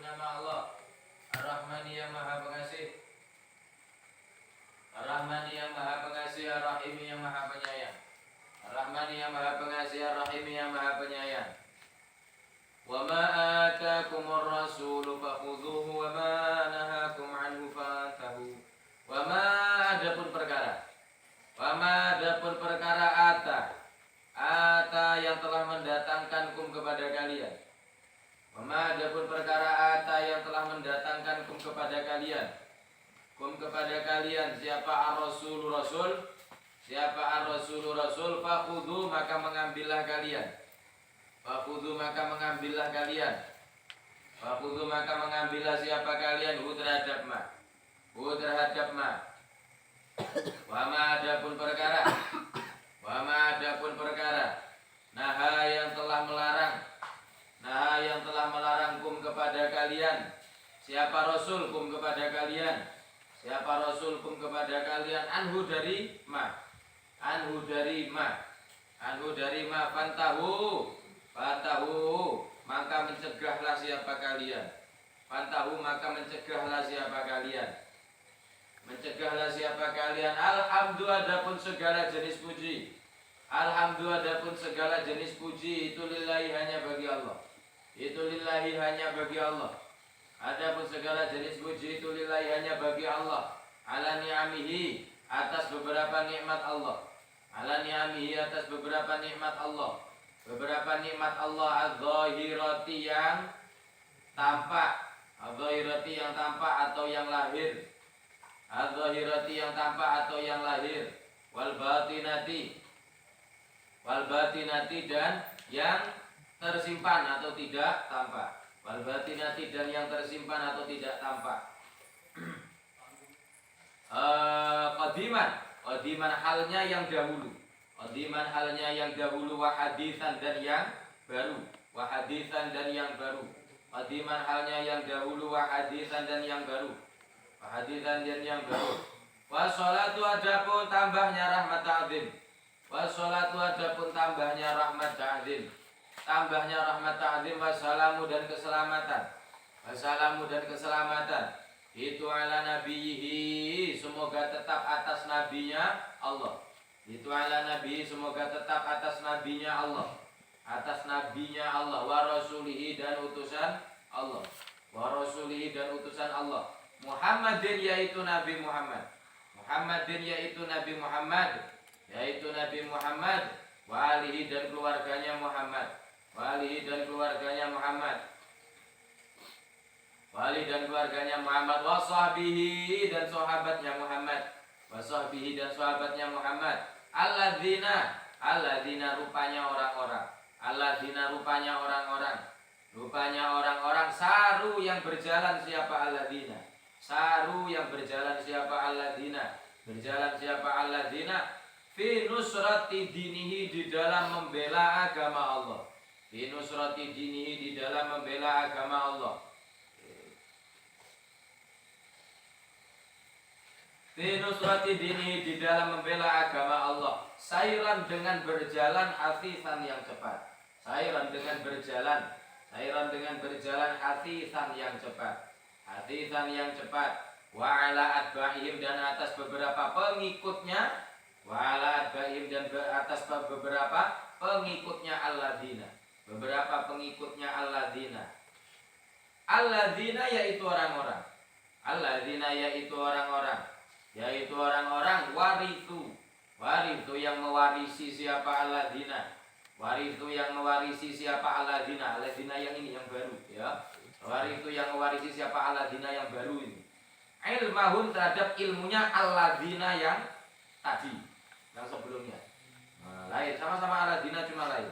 nama Allah Ar-Rahman yang Maha Pengasih, Ar-Rahman yang Maha Pengasih, Ar-Rahim yang Maha Penyayang. Ar-Rahman yang Maha Pengasih, Ar-Rahim yang Maha Penyayang. Wa ma atakumur rasulu fakhudhuhu wa ma nahakum anhu fantahu. Wa ma adapun perkara. Wa ma adapun perkara ata yang telah mendatangkankum kepada kalian. Wa ma adapun perkara ata yang telah mendatangkankum kepada kalian. Kum kepada kalian siapa ar-rasul rasul, siapa ar-rasul rasul, fakhudhu maka mengambillah kalian. Fakhudhu maka mengambillah kalian. Fakhudhu maka mengambillah siapa kalian hu terhadap ma. Hu terhadap ma. Wa ma adapun perkara. Wa ma adapun perkara. Naha yang telah melarang. Naha yang telah melarang kum kepada kalian. Siapa rasul kum kepada kalian. Siapa rasul kum kepada kalian anhu dari ma. Anhu dari ma. Anhu dari ma fantahu. Fantahu maka mencegahlah siapa kalian. Fantahu maka mencegahlah siapa kalian. Mencegahlah siapa kalian. Alhamdulillah adapun segala jenis puji. Alhamdulillah adapun segala jenis puji itu lillahi hanya bagi Allah. Itu lillahi hanya bagi Allah. Adapun segala jenis puji itu lillahi hanya bagi Allah. Ala ni'amihi atas beberapa nikmat Allah. Ala ni'amihi atas beberapa nikmat Allah. Beberapa nikmat Allah adz-dzahirati yang tampak. Adz-dzahirati yang tampak atau yang lahir. Adz-dzahirati yang tampak atau yang lahir. Wal batinati. Wal batinati dan yang tersimpan atau tidak tampak. Wal batinati dan yang tersimpan atau tidak tampak. Qadiman halnya yang dahulu. Qadiman halnya yang dahulu wa haditsan dan yang baru. Wa haditsan dan yang baru. Qadiman halnya yang dahulu wa haditsan dan yang baru. Wa haditsan dan yang baru. Wa sholatu adapun tambahnya rahmat ta'zim. Wa sholatu adapun tambahnya rahmat ta'zim. Tambahnya rahmat ta'zim wassalamu dan keselamatan. Wassalamu dan keselamatan itu ala nabiyihi semoga tetap atas nabinya Allah. Itu ala nabihi semoga tetap atas nabinya Allah. Atas nabinya Allah wa rasulihi dan utusan Allah. Wa rasulihi dan utusan Allah. Muhammadin yaitu Nabi Muhammad. Muhammadin yaitu Nabi Muhammad. Yaitu Nabi Muhammad wa alihi dan keluarganya Muhammad. Wali dan keluarganya Muhammad. Wali dan keluarganya Muhammad. Wasahbihi dan sahabatnya Muhammad. Wasahbihi dan sahabatnya Muhammad. Alladzina rupanya orang-orang. Alladzina rupanya orang-orang. Rupanya orang-orang saru yang berjalan siapa alladzina. Saru yang berjalan siapa alladzina. Berjalan siapa alladzina. Fi nusrati dinihi di dalam membela agama Allah. Fi nusrati dinihi di dalam membela agama Allah. Fi nusrati dinihi di dalam membela agama Allah. Sairan dengan berjalan hasisan yang cepat. Sairan dengan berjalan. Sairan dengan berjalan hasisan yang cepat. Hasisan yang cepat. Wa ala atba'ihim dan atas beberapa pengikutnya. Wa ala atba'ihim dan atas beberapa pengikutnya alladzina. Beberapa pengikutnya alladzina. Alladzina yaitu orang-orang. Alladzina yaitu orang-orang. Yaitu orang-orang warithu. Warithu yang mewarisi siapa alladzina. Warithu yang mewarisi siapa alladzina. Alladzina yang ini yang baru ya. Warithu yang mewarisi siapa alladzina yang baru ini. Ilmahum terhadap ilmunya alladzina yang tadi. Yang sebelumnya. Nah, lain sama-sama alladzina cuma lain.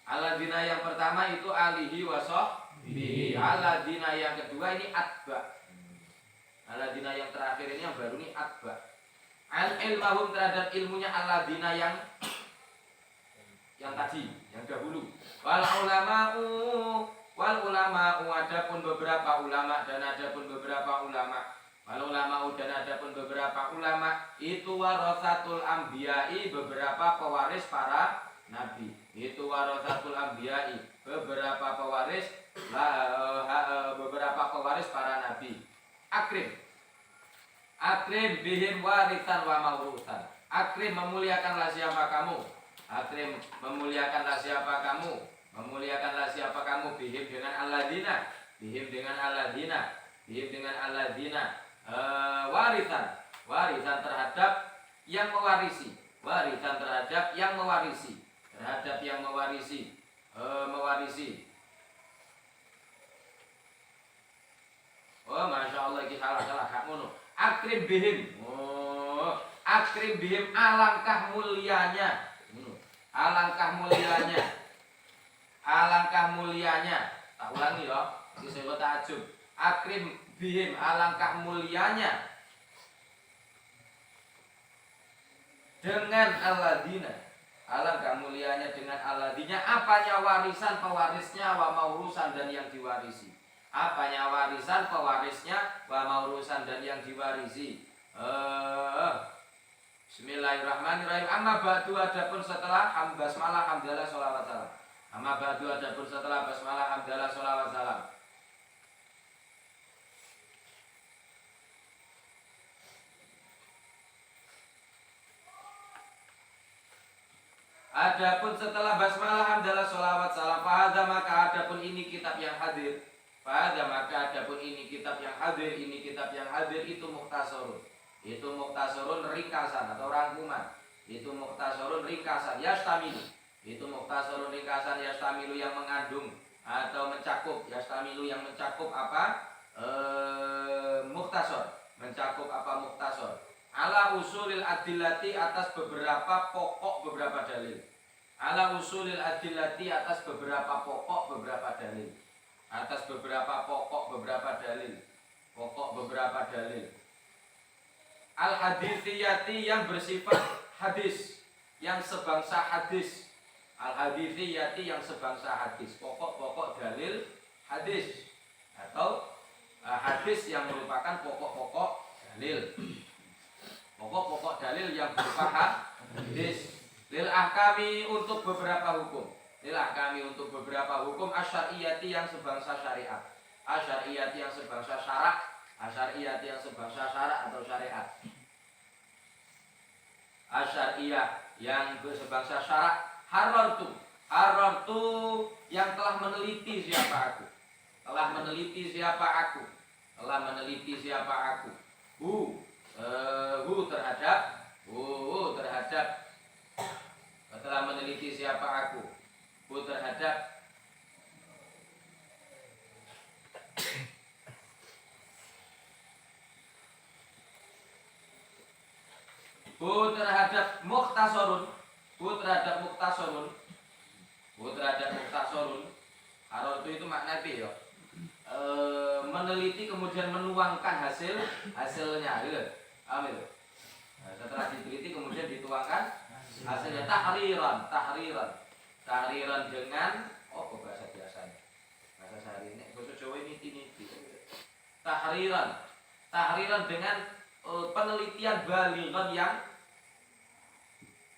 Alladzina yang pertama itu alihi wa sahbihi. Alladzina yang kedua ini atba. Alladzina yang terakhir ini yang baru ini atba. Al ilmahum terhadap ilmunya alladzina yang tadi, yang dahulu. Wal ulama'u adapun beberapa ulama dan adapun beberapa ulama. Wal ulama'u dan adapun beberapa ulama itu warasatul anbiya'i beberapa pewaris para nabi. Itu warasatul anbiya'i beberapa pewaris beberapa pewaris para nabi. Akrim bihim warisan wa maurusan. Akrim, memuliakanlah siapa kamu. Akrim, memuliakanlah siapa kamu. Memuliakanlah siapa kamu. Bihim dengan alladzina. Bihim dengan alladzina. Bihim dengan alladzina. Warisan terhadap yang mewarisi. Warisan terhadap yang mewarisi. Terhadap yang mewarisi. Mewarisi. Oh, masya Allah, kita salah kamu. Akrim bihim. Oh, akrim bihim, alangkah mulianya. Alangkah mulianya. Alangkah mulianya. Tak ulangi ya. Sisa takjub. Akrim bihim, alangkah mulianya. Dengan alladzina. Alangkah mulianya dengan alladzina. Apanya warisan, pewarisnya, wa maurusan, dan yang diwarisi. Apanya warisan, pewarisnya, wa maurusan, dan yang diwarisi. Bismillahirrahmanirrahim. Amma ba'du, adapun setelah basmalah, hamdalah, sholawat salam. Amma ba'du, adapun setelah basmalah, hamdalah, sholawat salam. Adapun setelah basmalah, hamdalah, sholawat salam, fahadha, maka adapun ini kitab yang hadir. Fahadha, maka adapun ini kitab yang hadir. Ini kitab yang hadir itu mukhtasarun. Itu mukhtasarun, ringkasan atau rangkuman. Itu mukhtasarun, ringkasan, yastamilu. Itu mukhtasarun, ringkasan, yastamilu, yang mengandung atau mencakup. Yastamilu, yang mencakup apa? Mukhtasar. Mencakup apa mukhtasar? Ala usulil adillati, atas beberapa pokok beberapa dalil. Ala usulil adillati, atas beberapa pokok beberapa dalil. Atas beberapa pokok beberapa dalil. Pokok beberapa dalil. Al hadithiyati, yang bersifat hadis, yang sebangsa hadis. Al hadithiyati, yang sebangsa hadis. Pokok-pokok dalil hadis, atau hadis yang merupakan pokok-pokok dalil. Pokok-pokok dalil yang berupa hadis. Lil ahkami, untuk beberapa hukum. Lil ahkami, untuk beberapa hukum. Asyariyati, yang sebangsa syariat. Asyariyati, yang sebangsa syarak. Asyariyati, yang sebangsa syarak atau syariat. Asyariyah, yang sebangsa syarak. Harartu, yang telah meneliti siapa aku. Telah meneliti siapa aku. Telah meneliti siapa aku. Terhadap telah meneliti siapa aku. Terhadap terhadap mukhtasarun. Terhadap mukhtasarun. Harartu itu makna apa ya? Meneliti kemudian menuangkan hasilnya, gitu. Amin. Nah, setelah diteliti kemudian dituangkan hasilnya. Tahriran dengan bahasa biasanya, bahasa sehari ini, bahasa Jawa ini tiniti. Tahriran dengan penelitian balighan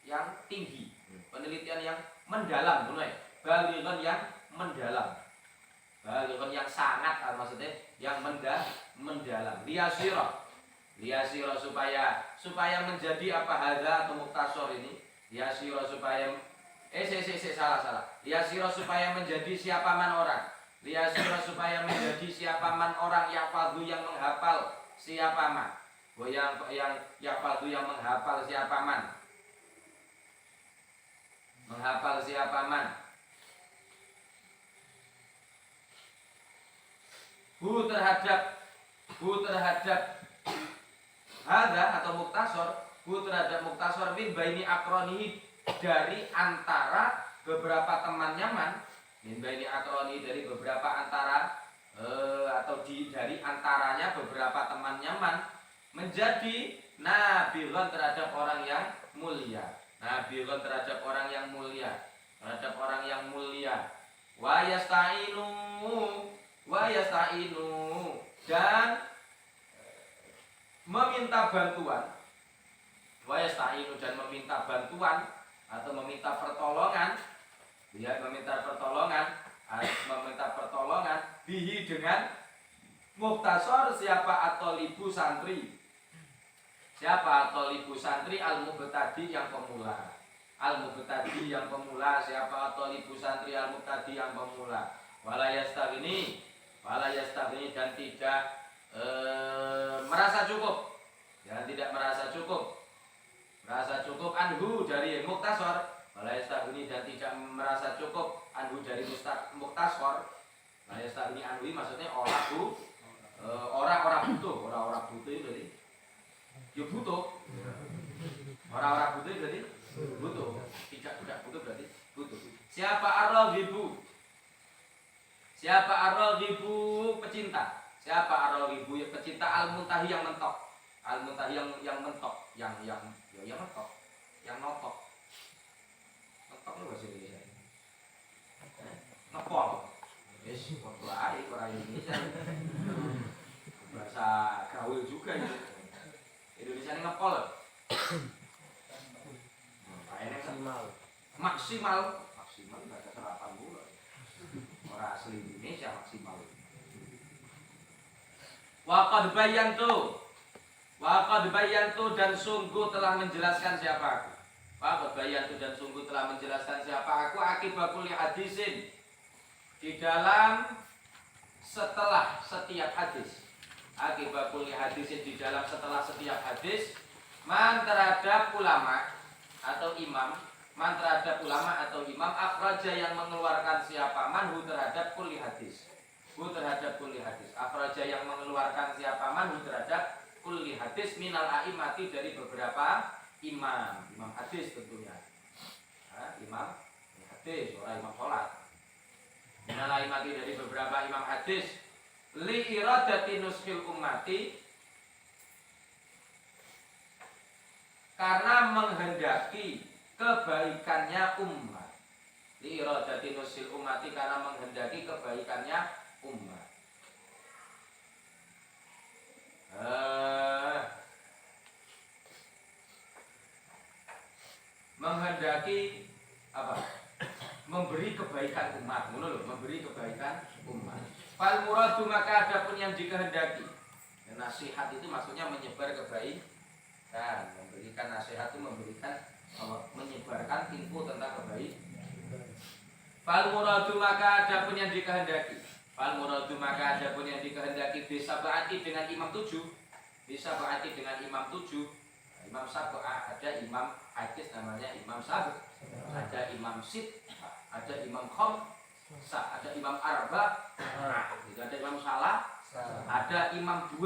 yang tinggi, penelitian yang mendalam, balighan yang mendalam. Balighan yang sangat, maksudnya yang mendalam. Liyasira, supaya menjadi apa, hadza atau muktasor ini. Liyasira, supaya salah. Liyasira, supaya menjadi siapa man orang. Liyasira, supaya menjadi siapa man orang, yafadhu, yang menghafal siapa man. Yang yafadhu, yang menghafal siapa man. Menghafal siapa man. terhadap hadza atau muktasor, terhadap muktasor min baini akronihi, dari antara beberapa temannya man. Min baini akronihi, dari beberapa antara dari antaranya beberapa temannya man, menjadi nabighon, terhadap orang yang mulia. Nabighon, terhadap orang yang mulia. Terhadap orang yang mulia. Wa yasta'inu, dan meminta bantuan. Wa yasta'inu, dan meminta bantuan atau meminta pertolongan. Dia meminta pertolongan bihi, dengan Mukhtasar siapa at-thalibu santri. Siapa at-thalibu santri? Al-mubtadi yang pemula. Al-mubtadi yang pemula. Siapa at-thalibu santri? Al-mubtadi yang pemula. Wala yastaghni dan tidak merasa cukup. Dan tidak merasa cukup. Merasa cukup anhu dari mukhtasar. Wala yastaghni dan tidak merasa cukup anhu dari mukhtasar. Wala yastaghni anhu maksudnya orang butuh itu jadi ya butuh. Orang butuh berarti butuh. Tidak butuh berarti butuh. Siapa ar-raghibu? Siapa ar-raghibu pecinta? Siapa ar-raghibu yang pecinta al-muntahi yang mentok? Al-muntahi yang mentok, yang mentok, yang notok. Mentok itu bahasa Indonesia. Ngepol. Wis waktu ae orang Indonesia. Bahasa gaul juga itu. Indonesia ini ngepol. Maksimal bahasa serapan pula. Orang asli Indonesia maksimal. Waqad bayantu dan sungguh telah menjelaskan siapa aku. Waqad bayantu dan sungguh telah menjelaskan siapa aku akibatul hadisin di dalam setelah setiap hadis. Akibatul hadisin di dalam setelah setiap hadis. Man terhadap ulama atau imam akhraja yang mengeluarkan siapa manhu terhadap kulli hadis. Hu terhadap kulli hadis. Akhraja yang mengeluarkan siapa manhu terhadap kulli hadis minal a'immati dari beberapa imam hadis tentunya. Imam hadis, orang imam sholat. Minal a'immati dari beberapa imam hadis li iradati nuskil ummati karena menghendaki kebaikannya umat. Li iradati nuskil ummati karena menghendaki kebaikannya umat. Menghendaki apa? Memberi kebaikan umat, memberi kebaikan umat. Fal muradu maka adapun yang dikehendaki. Nasihat itu maksudnya menyebar kebaikan, memberikan nasihat itu menyebarkan info tentang kebaikan. Fal muradu maka adapun yang dikehendaki. Fal muradu maka adapun yang dikehendaki bisa berarti dengan imam 7. Bisa berarti dengan imam 7. Imam Sab'ah ada imam hadis namanya imam Sab', ada imam Sid, ada imam Khamsah, ada imam Arba', ada imam Salah, ada imam 2.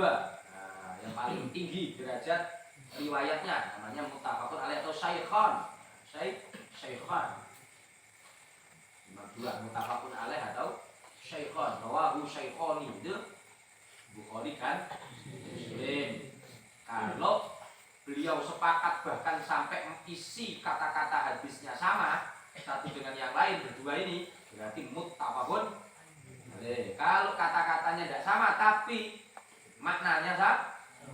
Yang paling tinggi derajat riwayatnya namanya muttafaqun alaih atau syaikhan. Syaikhan. Imam 2 muttafaqun alaih atau syaikhan. Rawahu syaikhani itu Bukhari dan Muslim. Kalau beliau sepakat bahkan sampai isi kata-kata hadisnya sama satu dengan yang lain berdua ini berarti muttafaqun alaih. Kalau kata-katanya tidak sama tapi maknanya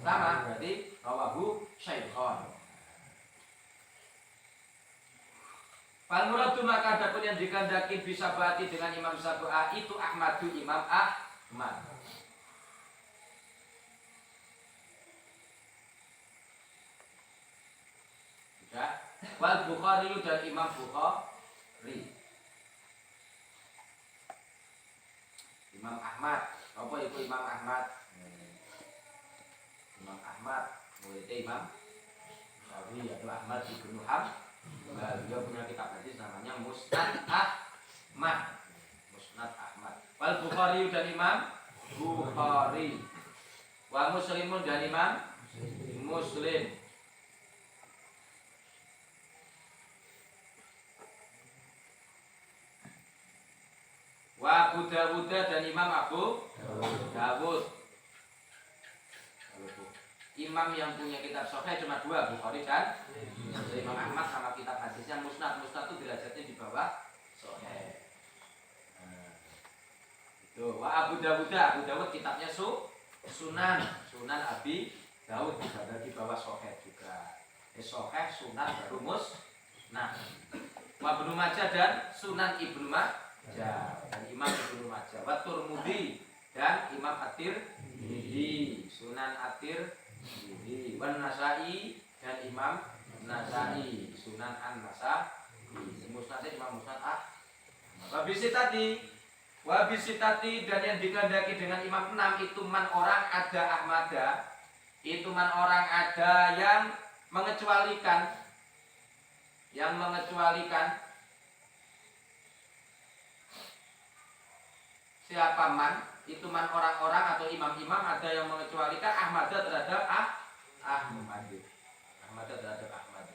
sama berarti rawahu syaikhan. Fal muradu maka adapun yang dikehendaki bisa berarti dengan Imam Sab'ah itu Ahmadu Imam Ahmad. Ya. Wal Bukhari dan Imam Bukhari. Imam Ahmad. Apa itu Imam Ahmad? Imam Ahmad muridnya Imam Syafi'i yaitu Ahmad ibnu Hanbal. Beliau punya kitab hadis namanya Musnad Ahmad. Musnad Ahmad. Wal Bukhari dan Imam Bukhari. Wa Muslimun dan Imam Muslim. Wa Abu Dawud dan Imam Abu Dawud. Imam yang punya kitab sahih cuma 2, Bukhari dan Imam Ahmad sama kitab hadisnya Musnad. Musnad itu derajatnya di bawah sahih. Itu. Wa Abu Dawud kitabnya Sunan Abi Dawud berada di bawah sahih juga. Sahih, Sunan, baru Musnad. Wa Ibnu Majah dan Sunan Ibnu Majah dan Imam Ibnu Majah. Wa Tirmidzi dan Imam Sunan At-Tirmidzi, wan Nasa'i dan Imam Nasa'i, Sunan An-Nasa'i, Musnad Imam Musnad Wabisitati dan yang dikehendaki dengan Imam 6 itu man orang ada Ahmada, itu man orang ada yang mengecualikan siapa man, itu man orang-orang atau imam-imam ada yang mengecualikan Ahmada terhadap Ahmad terhadap Ahmad.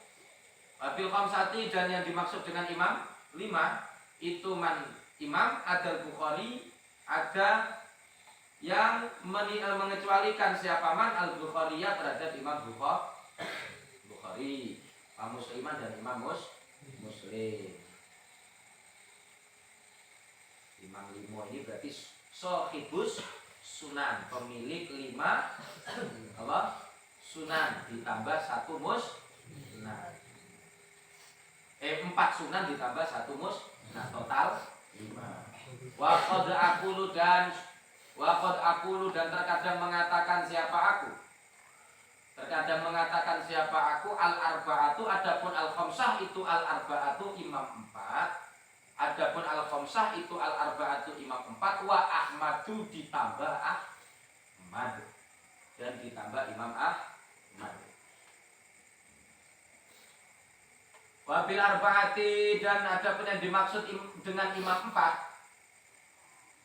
Wabil khamsati dan yang dimaksud dengan imam 5 itu man imam ada Bukhari, ada yang mengecualikan siapa man al-Bukhariyah terhadap Imam Bukhari, Musliman dan Imam Muslim. Imam 5 ini berarti Sohibus Sunan, pemilik 5 sunan ditambah 1 musnad. 4 sunan ditambah 1 musnad, total 5. Waqad aqulu dan terkadang mengatakan siapa aku al-arba'atu, adapun al-khamsah itu al-arba'atu imam 4, adapun al-khamsah itu al-arba'atu imam 4, wa Ahmadu ditambah Ahmad dan ditambah Imam Ahmad. Wabil arba'ati dan adapun yang dimaksud dengan imam 4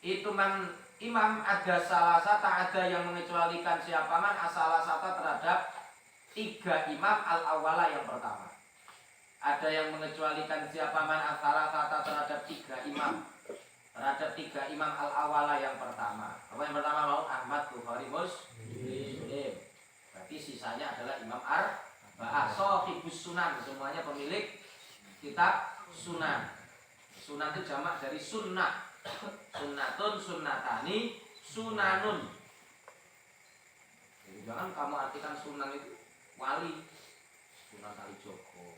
itu man imam ada salah satu, ada yang mengecualikan siapa man salah satu terhadap 3 imam al-awwala yang pertama. Ada yang mengecualikan siapa man salah satu terhadap 3 imam al-awwala yang pertama. Apa yang pertama mau? Ahmad, Bukhari, Muslim. Berarti sisanya adalah imam arba'ah, shahibus sunan, semuanya pemilik kitab sunan. Sunan itu jamak dari sunnah. Sunnatun, sunnatani, sunanun. Jadi jangan kamu artikan sunan itu wali, Sunan Kalijogo,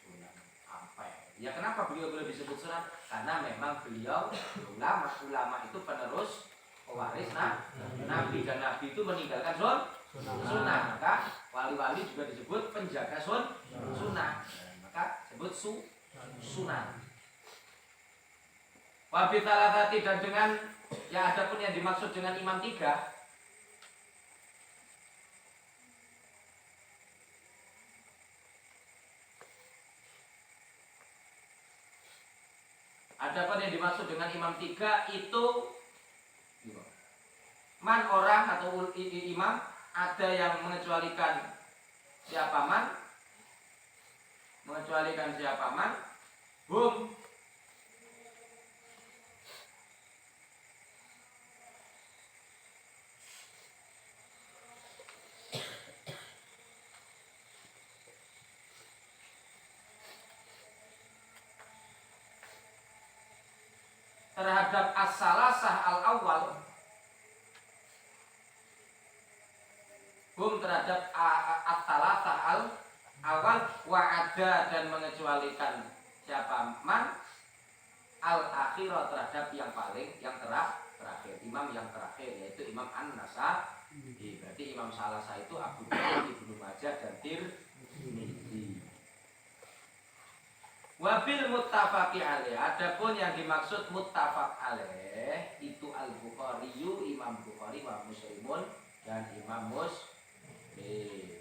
Sunan Ampel. Ya kenapa beliau boleh disebut sunan? Karena memang beliau ulama itu penerus pewaris Nabi, dan Nabi itu meninggalkan sunnah. Maka wali-wali juga disebut penjaga sunnah. Maka disebut sunan. Wabi talatati dan dengan ya adapun yang dimaksud dengan imam 3 adapun yang dimaksud dengan imam 3 itu man orang atau imam ada yang mengecualikan siapa man hum terhadap as-salasah al-awwal, terhadap as-salasah al-awwal, wa'ada dan mengecualikan siapa man al-akhirah terhadap yang terakhir, imam yang terakhir yaitu Imam An-Nasa'i. Berarti imam salasah itu Abu Dawud, Ibnu Majah dan Tirmidzi. Wabil muttafaqi alaih, adapun yang dimaksud muttafaq alaih itu al-Bukhari, Imam Bukhari wa Muslimun dan Imam Muslim.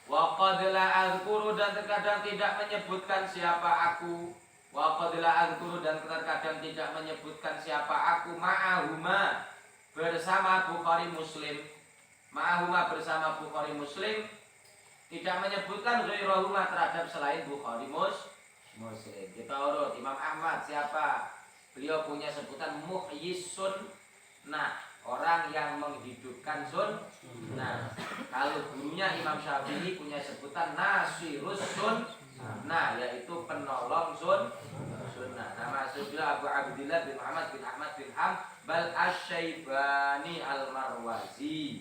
Wa qad la azkuru dan terkadang tidak menyebutkan siapa aku. Wa qad la azkuru dan terkadang tidak menyebutkan siapa aku ma'ahuma bersama Bukhari Muslim. Ma'ahuma bersama Bukhari Muslim, tidak menyebutkan ghairahuma terhadap selain Bukhari Muslim. Kita urut Imam Ahmad siapa? Beliau punya sebutan muhyis sunnah, orang yang menghidupkan sunnah. Kalau gurunya Imam Syafi'i punya sebutan nasirus sunnah, yaitu penolong sunnah. Nama aslinya Abu Abdillah bin Muhammad bin Ahmad bin Hambal Asy-Syaibani Al-Marwazi.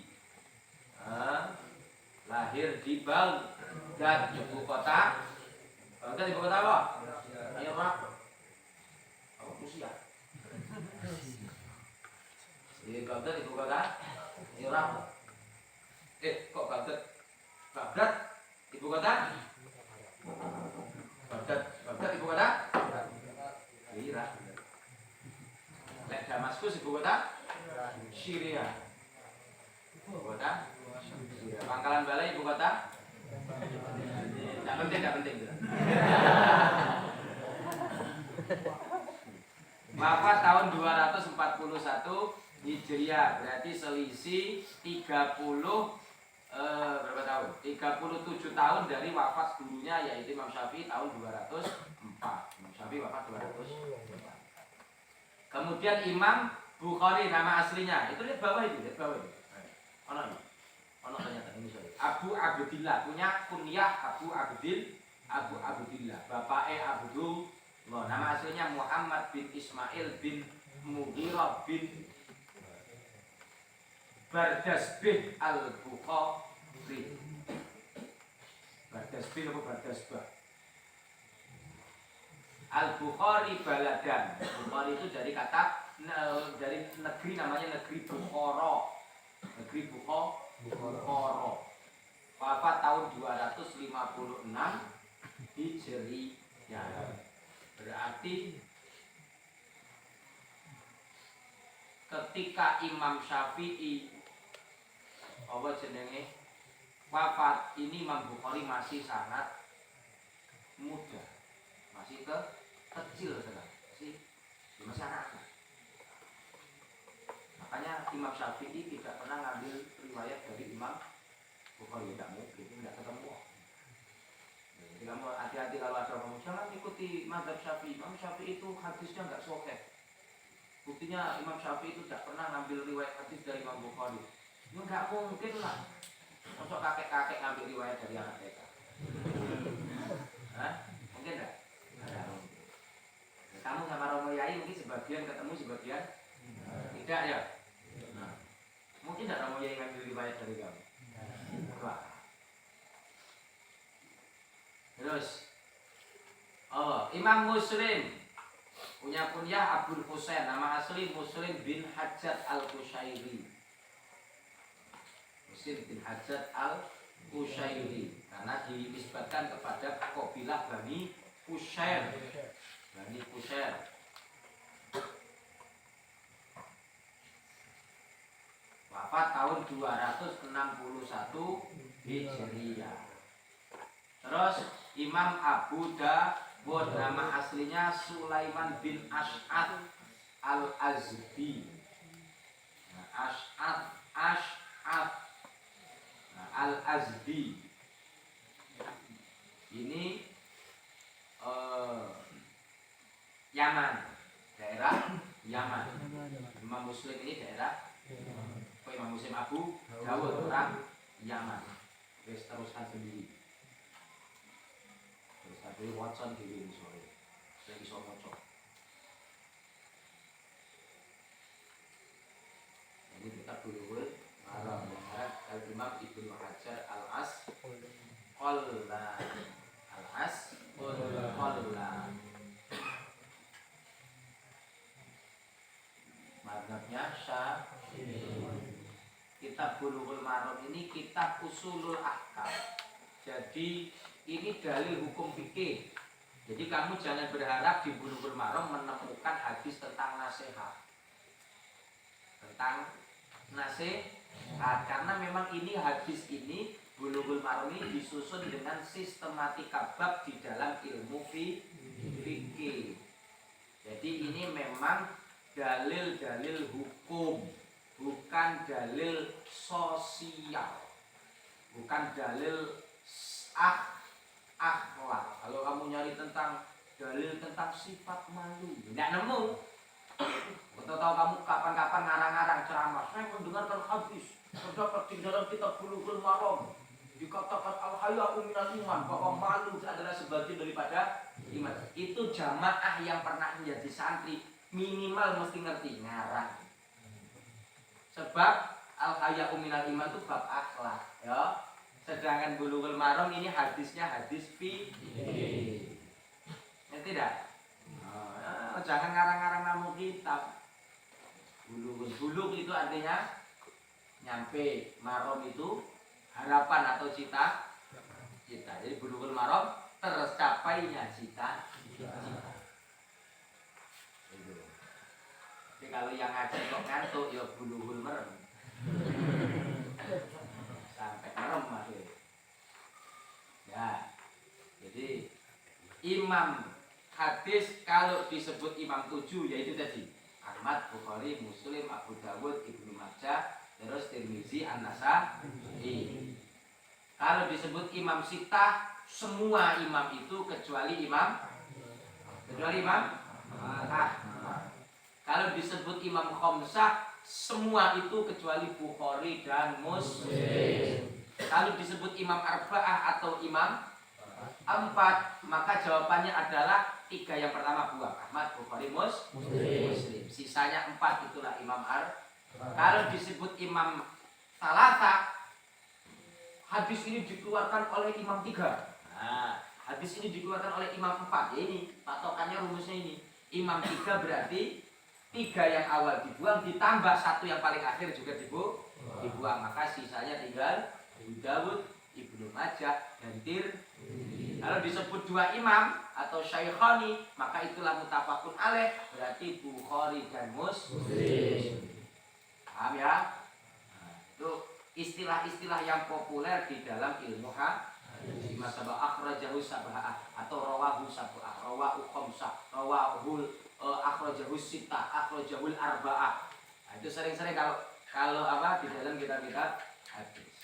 Lahir di Baghdad, ibu kota. Baghdad ibu kota apa? Baghdad ibu kota Irak. Kok Baghdad? Baghdad ibu kota? Baghdad ibu kota? Irak. Lek Damaskus ibu kota? Syria. Ibu kota? Syria. Pangkalan Balai ibu kota? Tidak penting. Wafat tahun 241 Hijriah, berarti selisih 30 berapa tahun? 37 tahun dari wafat gurunya yaitu Imam Syafi'i tahun 204. Imam Syafi'i wafat 204. Kemudian Imam Bukhari nama aslinya itu lihat bawah itu. Ono ternyata ini sorry. Abu Abdillah punya kunyah Abu Abdillah. Bapaknya Abdullah. Nama aslinya Muhammad bin Ismail bin Mughirah bin Bardasbih al-Bukhari. Bardasbih apa Bardasbah? Al-Bukhari baladan. Bukhari itu dari kata dari negeri namanya negeri Bukhara. Negeri Bukhara. Wafat tahun 256 Hijriah. Berarti ketika Imam Syafi'i apa jenenge wafat ini Imam Bukhari masih sangat muda. Masih kecil sekali. Masih anak-anak. Makanya Imam Syafi'i tidak pernah ngambil riwayat dari Imam Bukhari, tidak mungkin, tidak ketemu. Jadi kamu hati-hati kalau ada kamu jangan ikuti mazhab Syafi'i. Imam Syafi'i itu hadisnya nggak sahih. Buktinya Imam Syafi'i itu tidak pernah ngambil riwayat hadis dari Imam Bukhari. Ya nggak mungkin lah. Masuk kakek-kakek ngambil riwayat dari anak mereka. Mungkin nggak? Nggak mungkin. Kamu sama Romo Yai mungkin sebagian ketemu, sebagian tidak ya. Nah, mungkin tidak Romo Yai ngambil riwayat dari kamu. Wah. Terus, Imam Muslim punya kunyah Abdul Husain, nama asli Muslim bin Hajjat al-Qushairi. Muslim bin Hajjat al-Qushairi karena dinisbatkan kepada kabilah Bani Qushair. Bani Qushair. Wafat tahun 261 Hijriah. Terus Imam Abu Dawud nama aslinya Sulaiman bin Ash'ad al-Azdi. Ash'ad al-Azdi. Ini Yaman, daerah Yaman. Imam Muslim ini daerah Imam Muslim Abu Dawud orang Yaman. Teruskan sendiri. Terus Watson diri sore. Saya bisa ngocok. Ini kita dulu malam Al-Imam Ibnu Hajar Al-Asqalani. Mazhabnya Syafi'i. Kitab Bulughul Maram ini kitab usulul ahkam. Jadi ini dalil hukum fikih. Jadi kamu jangan berharap di Bulughul Maram menemukan hadis tentang nasihat. Karena memang ini hadis ini Bulughul Maram ini disusun dengan sistematika bab di dalam ilmu fikih. Jadi ini memang dalil-dalil hukum, bukan dalil sosial, bukan dalil akhlak. Kalau kamu nyari tentang dalil tentang sifat malu, tidak nemu. Atau tahu kamu kapan-kapan ngarang-ngarang ceramah, saya mendengarkan hadis terdapat di dalam kitab Bulughul Maram dikatakan al-haya'u minal iman, bahwa malu adalah sebagian daripada iman. Itu jamaah yang pernah menjadi santri minimal mesti ngerti ngarang. Sebab al-haya'u minal iman itu bab akhlak, ya. Sedangkan Bulughul Maram ini hadisnya hadis fikih. Ya tidak? Jangan ngarang-ngarang namu kitab. Bulughul. Bulugh itu artinya nyampe, marom itu harapan atau cita. Jadi bulughul marom tercapainya cita. Itu. Jadi kalau yang ngaji kok ngantuk ya bulughul merem. Sampai merem maksudnya. Ya. Jadi imam hadis kalau disebut imam 7 yaitu tadi Ahmad, Bukhari, Muslim, Abu Dawud, Ibnu Majah, terus Tirmizi, An-Nasa'i. Kalau disebut imam sitah, semua imam itu kecuali imam kalau disebut imam khamsah, semua itu kecuali Bukhari dan Muslim. Kalau disebut imam arba'ah atau imam 4, maka jawabannya adalah 3 yang pertama buang, Ahmad, Bukhari, Muslim. Sisanya 4 itulah imam Kalau disebut imam salasa, hadis ini dikeluarkan oleh imam 3. Nah, hadis ini dikeluarkan oleh imam 4. Ya ini patokannya, rumusnya ini. Imam 3 berarti 3 yang awal dibuang ditambah 1 yang paling akhir juga dibuang. Maka sisanya tinggal Abu Dawud, Ibnu Majah, dan Tirmidzi. Kalau disebut 2 imam atau syaikhani, maka itulah mutafaqun alaih, berarti Bukhari dan Muslim. Paham ya? Nah, itu istilah-istilah yang populer di dalam ilmu hadis. Masabah akhrajahu sab'ah atau rawahu sab'ah, rawahu khamsah, rawahul akhrajahu sittah, akhrajahul arba'ah. Nah, itu sering-sering kalau apa di dalam kitab-kitab hadis.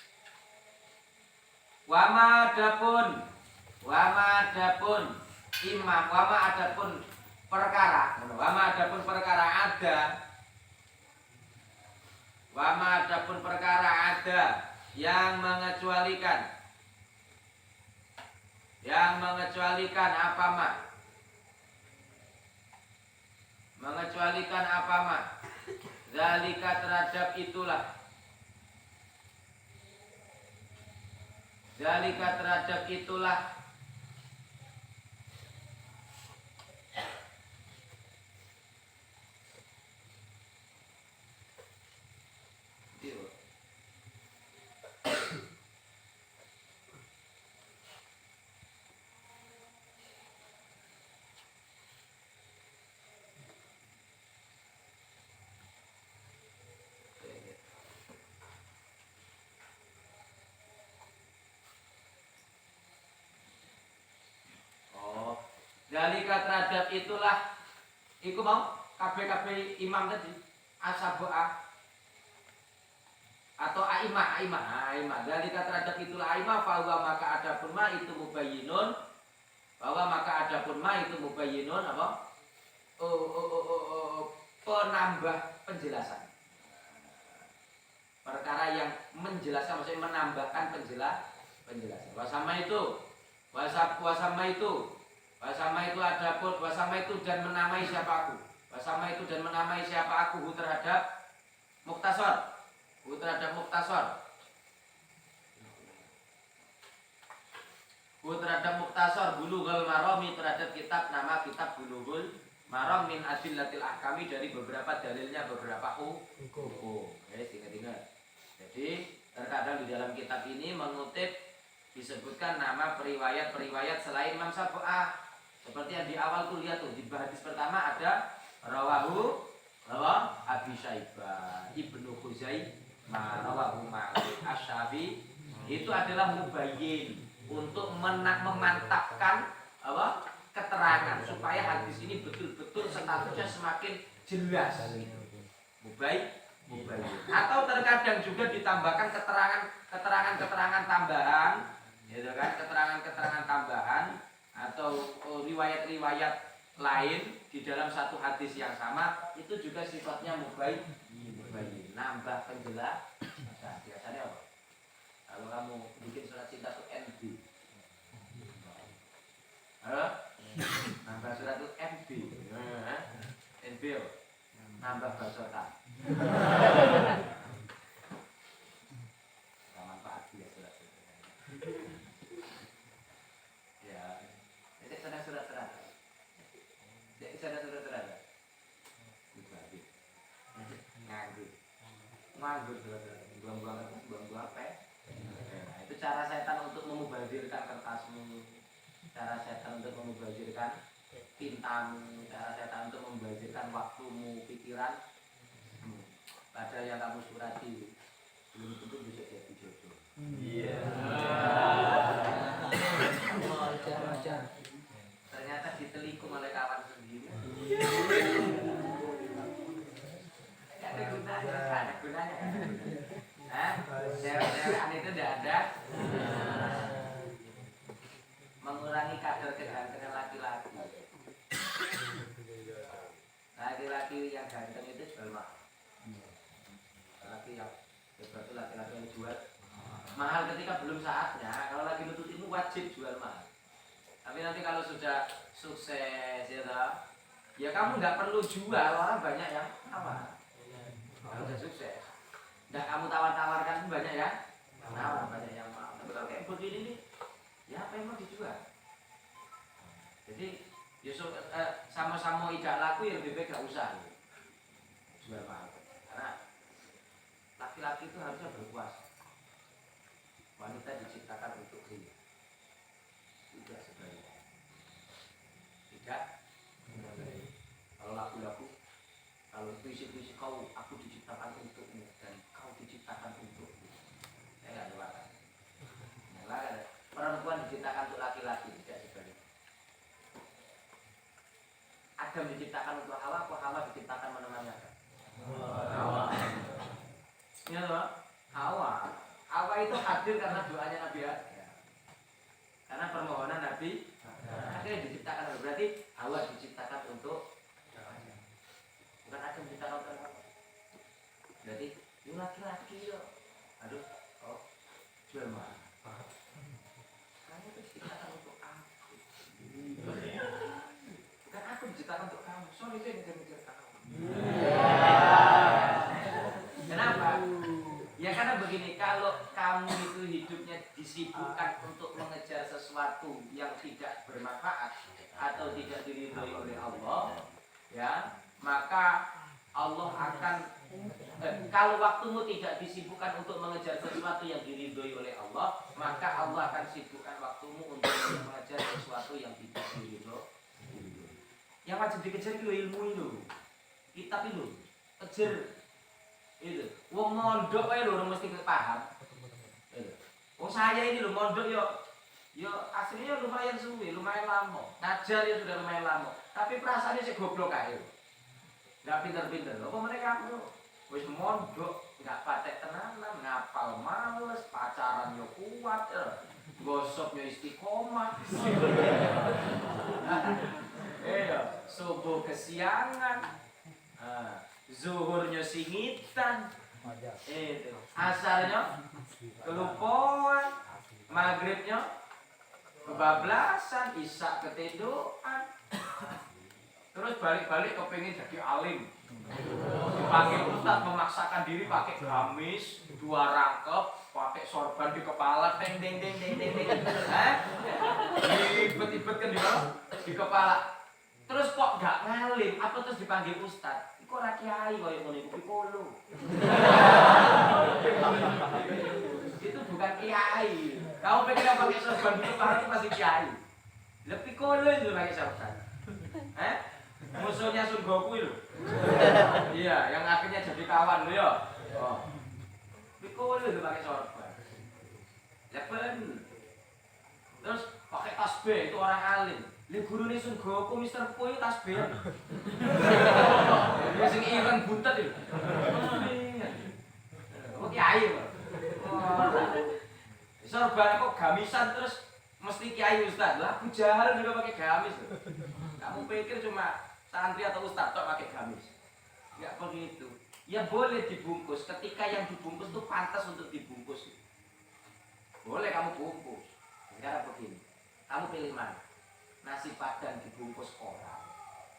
Wama adapun imam, wama adapun perkara ada yang mengecualikan apa ma zalika terhadap itulah Zalika terhadap itulah iku mau kabeh imam tadi asabah atau aimah. Zalika terhadap itulah aimah bahwa maka adapun ma itu mubayyinun apa? Penambah penjelasan. Perkara yang menjelaskan, maksudnya menambahkan penjelasan. Wasama itu dan menamai siapa aku terhadap muktasar Bulughul Marami, terhadap kitab Bulughul Maram min adillatil ahkami, dari beberapa dalilnya beberapa hukum. Ingat. Jadi terkadang di dalam kitab ini mengutip disebutkan nama periwayat selain Imam Sab'ah. Seperti yang di awal tuh lihat tuh di hadis pertama ada rawahu Abi Syaibah, Ibnu Khuzaimah, rawahu Ma'ruf Asy-Syafi'i. Itu adalah mubayyin untuk memantapkan keterangan supaya hadis ini betul-betul statusnya semakin jelas. Mubayyin. Atau terkadang juga ditambahkan keterangan tambahan, gitu kan? Keterangan tambahan atau riwayat-riwayat lain di dalam satu hadis yang sama, itu juga sifatnya mubayyin, nambah penjelasan. Nah, biasanya apa? Kalau kamu bikin surat cinta tuh NB, nambah surat tuh NB, nambah basotan. Manfaat ya surat. Ya, ini surat. Dibagi. nganggur, buang-buang apa? Nah, itu cara setan untuk memubazirkan kertasmu, cara setan untuk memubazirkan tintamu, cara setan untuk membazirkan waktumu, pikiran pada yang kamu surati. Belum tentu bisa jadi jodoh. Iya. Ternyata ditelikum oleh kawan sendiri. Ada gunanya. Cewek-cewekan itu tidak ada. Mengurangi kadar kegantengan laki-laki. Laki-laki yang ganteng itu jual mahal. Laki yang hebat itu laki-laki yang jual mahal ketika belum saatnya. Kalau lagi nututimu wajib jual mahal. Tapi nanti kalau sudah sukses ya kamu nggak perlu jual, orang banyak yang tawar. Kalau sudah sukses, nggak kamu tawar-tawarkan banyak ya, tawar banyak yang mau. Tapi kalau kayak begini nih, ya apa yang mau dijual? Jadi ya sama-sama tidak laku ya lebih baik nggak usah jual mahal. Karena laki-laki itu harusnya berkuasa. Wanita diciptakan untuk ria. Tidak sebaliknya. Tidak. Kalau laku-laku, kalau puisi-puisi kau, aku diciptakan untukmu dan kau diciptakan untukmu. Saya nggak ada. Nah, perempuan diciptakan untuk laki-laki, tidak sebaliknya. Adam diciptakan untuk Hawa, Hawa diciptakan menemani Adam. Hawa. Ini loh, Hawa. Hawa itu hadir karena doanya Nabi Adam. Karena permohonan Nabi akhirnya diciptakan. Berarti Hawa diciptakan untuk bukan Adam diciptakan untuk Hawa. Berarti ini laki-laki yo. Aduh, oh jual mahal. Kamu itu diciptakan untuk aku. Bukan aku diciptakan untuk kamu. Sorry saya ngejar-ngejar kamu. Kenapa? Ya karena begini, kalau kamu itu hidupnya disibukkan untuk mengejar sesuatu yang tidak bermanfaat atau tidak diridhoi oleh Allah, ya, maka Allah akan kalau waktumu tidak disibukkan untuk mengejar sesuatu yang diridhoi oleh Allah, maka Allah akan sibukkan waktumu untuk mengejar sesuatu yang tidak diridhoi. Yang wajib dikejar itu ilmu itu, kitab itu, kejar. Itu, wong mondok aja lho mesti paham. Wong saya ini lho mondok yo aslinya lumayan suwi, lumayan lama. Ngajar ya sudah lumayan lama. Tapi perasaannya sih goblok aja. Enggak pinter-pinter. Apa mereka kamu wis mondok, enggak patek tenanan, ngapal males, pacaran yo kuat, gosok yo istiqomah. Subuh kesiangan. Zuhurnya singitan, itu asarnya kelupaan, maghribnya kebablasan, isya ketiduran, terus balik-balik kepingin jadi alim, dipanggil ustaz memaksakan diri pakai gamis, 2 rangkep, pakai sorban di kepala, teng, ibet-ibet kan di kepala, terus kok gak ngalim, apa terus dipanggil ustaz? Kok ora kiai koyo ngono iku pikolo. Itu bukan kiai. Kamu pikir apa pakai sorban itu pasti pasti kiai. Lah pikolo itu pakai sorban. Musuhnya Sun Goku itu. Iya, yang akhirnya jadi kawan lo ya. Oh. Pikolo itu pakai sorban. Lepen. Terus pakai tasbih itu orang alim. Li gurune Sun Goku Mister Po itu tasbih. Dia sing ireng buntet itu. Oh kiai kok. Sorban kok gamisan terus mesti kiai ustaz. Lah Abu Jahal juga pakai gamis. Kamu pikir cuma santri atau ustaz tok pakai gamis? Enggak begitu. Ya boleh dibungkus ketika yang dibungkus itu pantas untuk dibungkus. Boleh kamu bungkus. Sekarang begini. Kamu pilih mana? Nasi padang dibungkus koran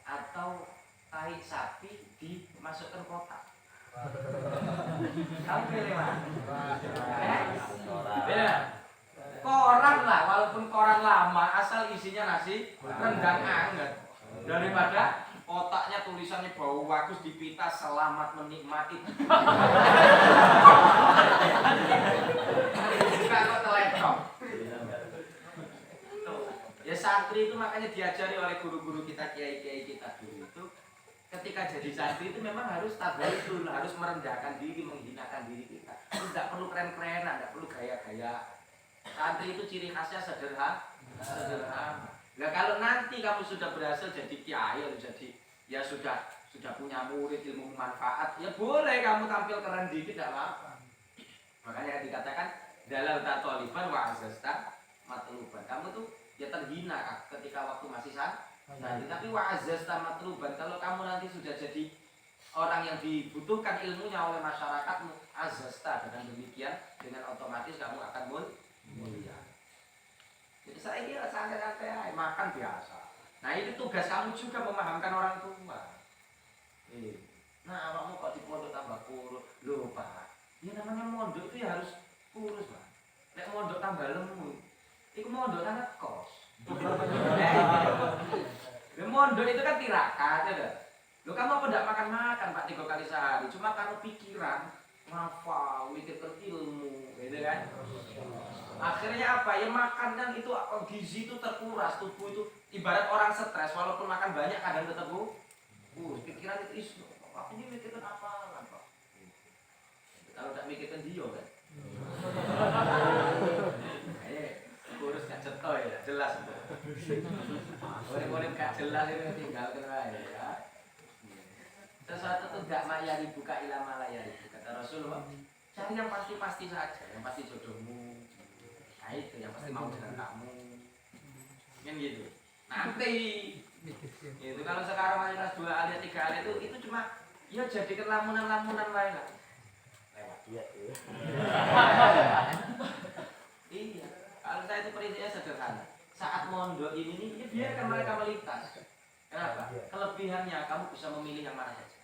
atau tahi sapi dimasukkan kotak. Kamu pilih mana? Koran lah, walaupun koran lama asal isinya nasi rendang anget daripada kotaknya tulisannya bau bagus dipita selamat menikmati. Bukan kok telepon. Ya santri itu makanya diajari oleh guru-guru kita, kiai-kiai kita dulu itu ketika jadi santri itu memang harus tabatul, harus merendahkan diri, menghinakan diri kita. Tidak perlu keren-kerenan, tidak perlu gaya-gaya. Santri itu ciri khasnya sederhana. Nah kalau nanti kamu sudah berhasil jadi kiai, jadi ya sudah punya murid ilmu manfaat, ya boleh kamu tampil keren dikit, tidak apa-apa. Makanya dikatakan dalal tatoliban wa azasta matluban. Kamu tuh ya terhina ketika waktu masih santri, tapi wa azasta matluban. Kalau kamu nanti sudah jadi orang yang dibutuhkan ilmunya oleh masyarakatmu, azasta, dengan demikian dengan otomatis kamu akan mulia. Jadi saya kira santai-santai makan biasa. Nah itu tugas kamu juga memahamkan orang tua. Nah awakmu kok di pondok tambah kurus, loh Pak. Ya namanya mondok itu ya harus kurus Pak. Nek mondok tambah lemu, itu mondok kan kos. Mondok itu kan tirakat ya. Loh kamu apa tidak makan Pak 3 kali sehari? Cuma karena pikiran, ngafal, mikirkan ilmu, gitu kan? Akhirnya apa? Ya makan kan itu gizi itu terkuras, tubuh itu ibarat orang stres, walaupun makan banyak kadang tetap pikiran itu isu. Aku ini mikirkan apa? Kalau tidak mikirkan dia kan? Kurus gak cetok ya, jelas. Boleh-boleh gak jelas itu tinggalkan aja. Sesuatu itu gak mayari buka ilama layari buka. Kata Rasulullah, cari yang pasti-pasti saja, yang pasti jodohmu. Nah itu yang pasti mau dengan kamu. Kan gitu. Nanti itu kalau sekarang mayoritas 2 alia 3 alia itu cuma ya jadikan lamunan-lamunan lain lah. Lewat dia ya. Iya. Kalau saya itu prinsipnya sederhana. Saat mondok ini ya biarkan mereka melintas. Kenapa? Kelebihannya kamu bisa memilih yang mana saja.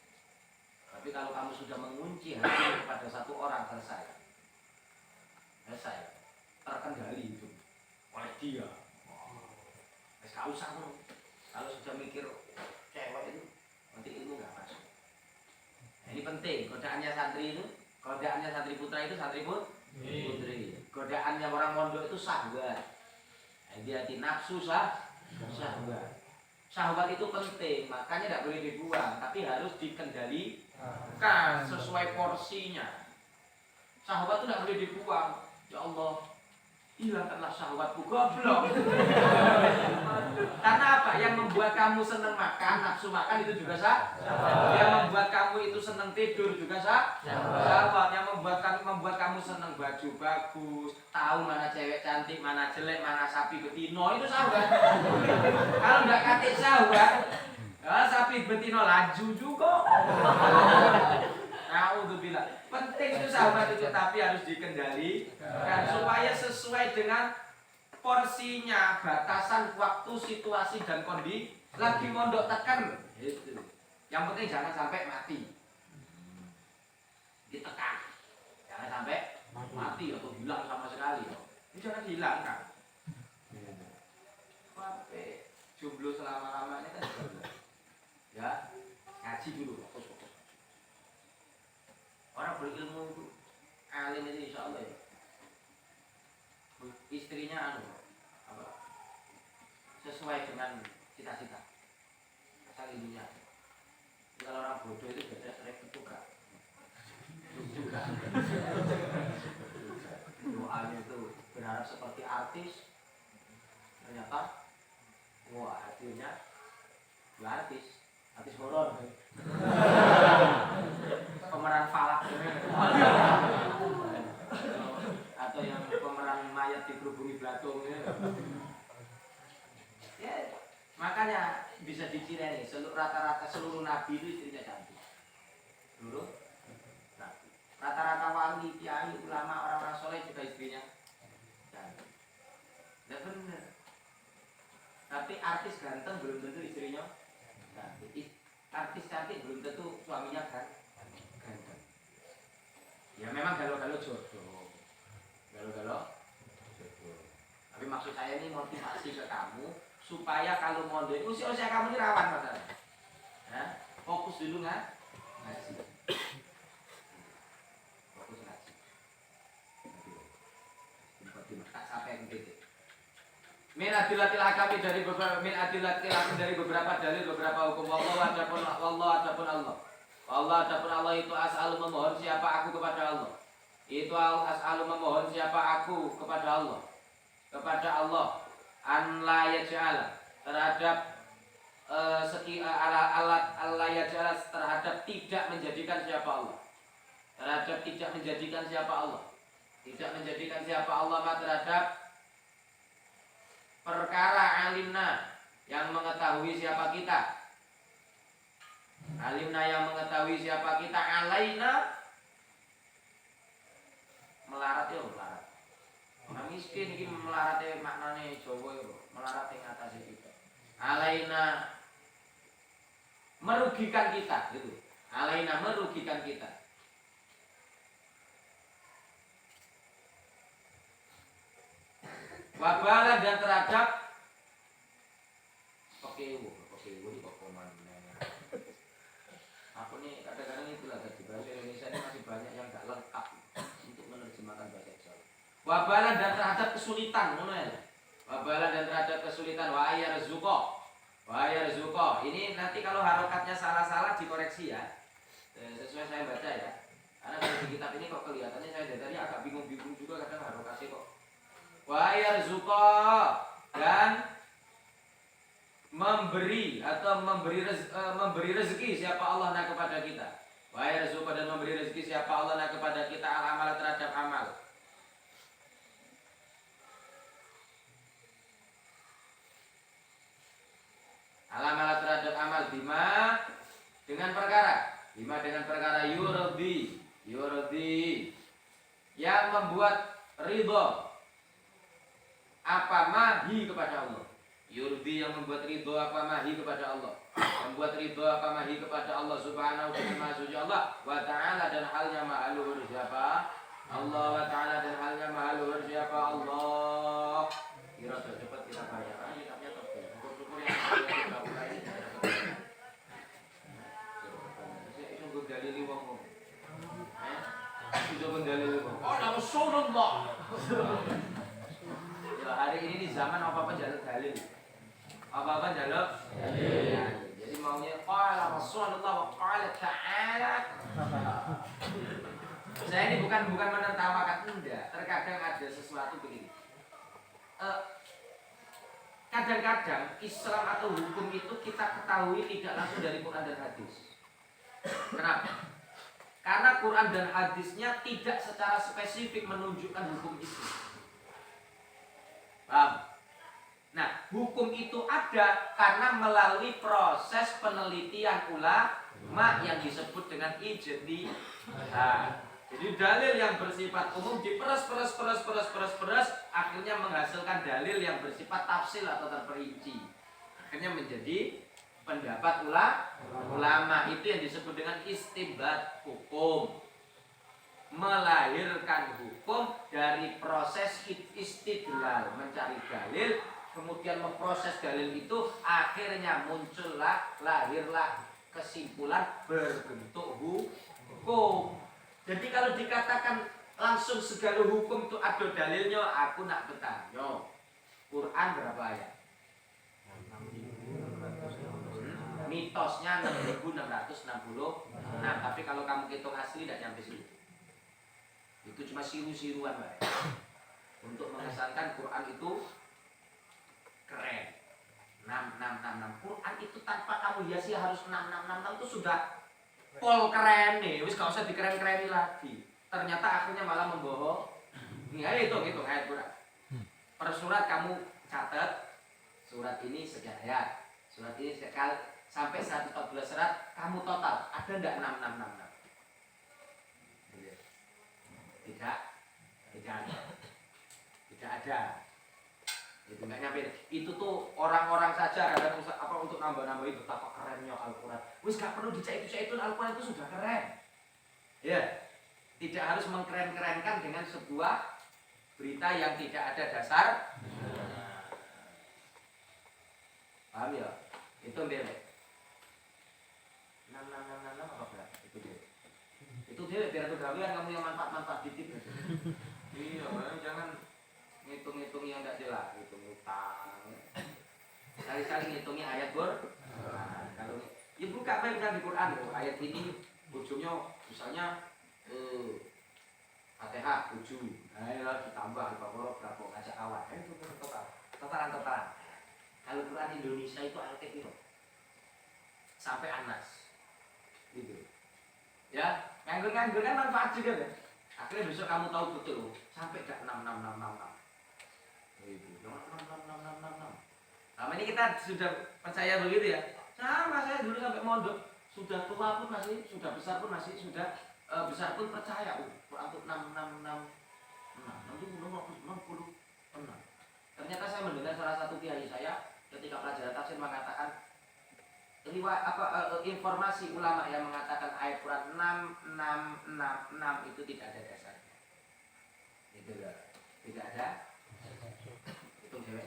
Tapi kalau kamu sudah mengunci hati kepada satu orang selesai, terkendali itu oleh dia. Gak usah kalau sudah mikir cewek itu nanti ilmu nggak masuk. Nah, ini penting. Godaannya santri putra itu santri putri. Godaannya orang mondok itu syahwat. Hati-hati nafsu syahwat. Syahwat itu penting, makanya tidak boleh dibuang, tapi harus dikendalikan sesuai porsinya. Syahwat itu tidak boleh dibuang. Ya Allah, hilangkanlah syahwatku, goblok. Karena apa? Yang membuat kamu senang makan, nafsu makan itu juga syahwat. Yang membuat kamu itu senang tidur juga syahwat. Yang membuat kamu senang baju bagus, tahu mana cewek cantik, mana jelek, mana sapi betino, itu syahwat. Kalau nggak katik syahwat, ya, sapi betino laju juga. Naudzubillah. Penting itu sahabat itu, tapi harus dikendalikan supaya sesuai dengan porsinya, batasan waktu, situasi dan kondisi. Lagi mondok tekan, itu. Yang penting jangan sampai mati. Ditekan, jangan sampai mati atau hilang sama sekali. Ini jangan hilangkan. Sampai jomblo selama-lamanya kan juga. Ya, ngaji dulu. Orang berilmu itu alim itu insya Allah ya. Istrinya sesuai dengan cita-cita asal ilmunya. Kalau orang bodoh itu beda sering juga. Doanya itu berharap seperti artis, ternyata wah hasilnya ya artis horor. Pemeran falak atau yang pemeran mayat dikerubungi belatung ya, makanya bisa diciri rata-rata seluruh nabi itu istrinya cantik. Seluruh nabi, rata-rata wali, kiai, ulama, orang-orang soleh juga istrinya cantik. Tidak benar. Tapi artis ganteng belum tentu istrinya cantik. Artis cantik belum tentu suaminya kan. Ya memang galo-galo jodoh. Tapi maksud saya ini motivasi ke kamu supaya kalau mondok usia kamu ini rawan masalah. Ya, fokus dulu ngaji. Fokus ngaji. Tak sampai gitu. Min adillatil akami dari beberapa dalil beberapa hukum Allah adapun Allah. Allah adapun Allah itu as'alu memohon siapa aku kepada Allah. Itu as'alu memohon siapa aku kepada Allah. Kepada Allah an la yaj'ala terhadap alat Allah yaj'ala terhadap tidak menjadikan siapa Allah. Terhadap tidak menjadikan siapa Allah. Tidak menjadikan siapa Allah terhadap perkara alimna yang mengetahui siapa kita. Alimna yang mengetahui siapa kita. Alaina melarat ya melarat. Orang miskin ini melarat maknanya Jawa ya melarat yang atas kita. Alaina merugikan kita gitu. Alaina merugikan kita. Wabala dan terhadap pekewo di pekoman. Aku nih kadang-kadang itulah tadi bahasa Indonesia ini masih banyak yang gak lengkap untuk menerjemahkan bahasa Jawa. Wabala dan terhadap kesulitan, wabala dan terhadap kesulitan. Wahai Zuko. Ini nanti kalau harokatnya salah-salah dikoreksi ya. Sesuai saya baca ya. Karena dari kitab ini kok kelihatannya saya dari tadi agak bingung-bingung juga kadang harokatnya kok. Wa yarzuqa dan memberi atau memberi rezeki siapa Allah kepada kita. Wa yarzuqa dan memberi rezeki siapa Allah kepada kita al-amal terhadap amal. Al-amal terhadap amal bima dengan perkara yurdi yang membuat ridho apa mahi kepada Allah. Yurdi yang membuat ridho apa mahi kepada Allah. Membuat ridho apa mahi kepada Allah subhanahu wa ta'ala. Wa ta'ala dan halnya maha luhur siapa? Allah wa ta'ala dan halnya maha luhur siapa? Allah. Kira cepat kita bayar. Kitabnya tebal. Syukur yang kita buka ini. Itu dalili wong. Itu dalili wong. Oh, nama Rasulullah. Hari ini di zaman apa-apa jalur dalil. Apa-apa jalur dalil. Ya, jadi maunya qala Rasulullah wa qala ta'ala. Saya ini bukan menertawakan, enggak. Terkadang ada sesuatu begini. Kadang-kadang Islam atau hukum itu kita ketahui tidak langsung dari Quran dan hadis. Kenapa? Karena Quran dan hadisnya tidak secara spesifik menunjukkan hukum itu. Paham? Nah, hukum itu ada karena melalui proses penelitian ulama yang disebut dengan ijtihad. Jadi dalil yang bersifat umum diperas, akhirnya menghasilkan dalil yang bersifat tafsil atau terperinci. Akhirnya menjadi pendapat ulama itu yang disebut dengan istinbat hukum. Melahirkan hukum dari proses istidlal, mencari dalil, kemudian memproses dalil itu, akhirnya muncullah, lahirlah kesimpulan berbentuk hukum. Jadi kalau dikatakan langsung segala hukum itu ada dalilnya, aku nak bertanya. Quran berapa ayat? Mitosnya 6660. Nah, tapi kalau kamu hitung asli tidak nyampe situ. Itu cuma siru-siruan, Mbak. Untuk mengesankan Quran itu keren. 6666. Quran itu tanpa kamu hiasi harus 6666 itu sudah pol keren nih. Wis gak usah dikeren-kereni lagi. Ternyata akhirnya malah membohong. Nih, ayo hitung ayat Quran. Per surat kamu catat surat ini sekian ayat. Surat ini sekali sampai 114 surat kamu total ada enggak 6666? Tidak ada. Itu nggak nyampe. Itu tuh orang-orang saja kadang apa untuk nambah-nambah itu betapa kerennya Al-Quran. Wis gak perlu dicek itu Al-Quran itu sudah keren. Ya, tidak harus mengkeren-kerenkan dengan sebuah berita yang tidak ada dasar. Paham ya? Itu mbelek. Itu dia biar kegawian kamu yang manfaat-manfaat dikit. Iya, makanya jangan Ngitung-ngitung yang enggak jelas, hitung utang. Sekali-sekali ngitungnya ayat Nah, kalau ya buka apa yang di Quran loh. Ayat ini ujungnya misalnya Fatihah 7. Ayo ditambah Al-Baqarah berapa ngajak awal. Itu totalan. Kalau Quran Indonesia itu ayatnya itu sampai Anas. Gitu. Ya, nganggur kan manfaat juga kan. Akhirnya besok kamu tahu betul sampai gak 6666. Itu 6666. Selama ini kita sudah percaya begitu ya. Sama saya dulu sampai mondok, sudah tua pun masih, sudah besar pun masih, sudah besar pun percaya. Untuk 6666. Nanti 66. Ternyata saya mendengar salah satu kiai saya ketika pelajaran tafsir mengatakan informasi ulama yang mengatakan ayat Quran 6666 itu tidak ada dasarnya. Itu loh. Tidak ada. Hitung cewek.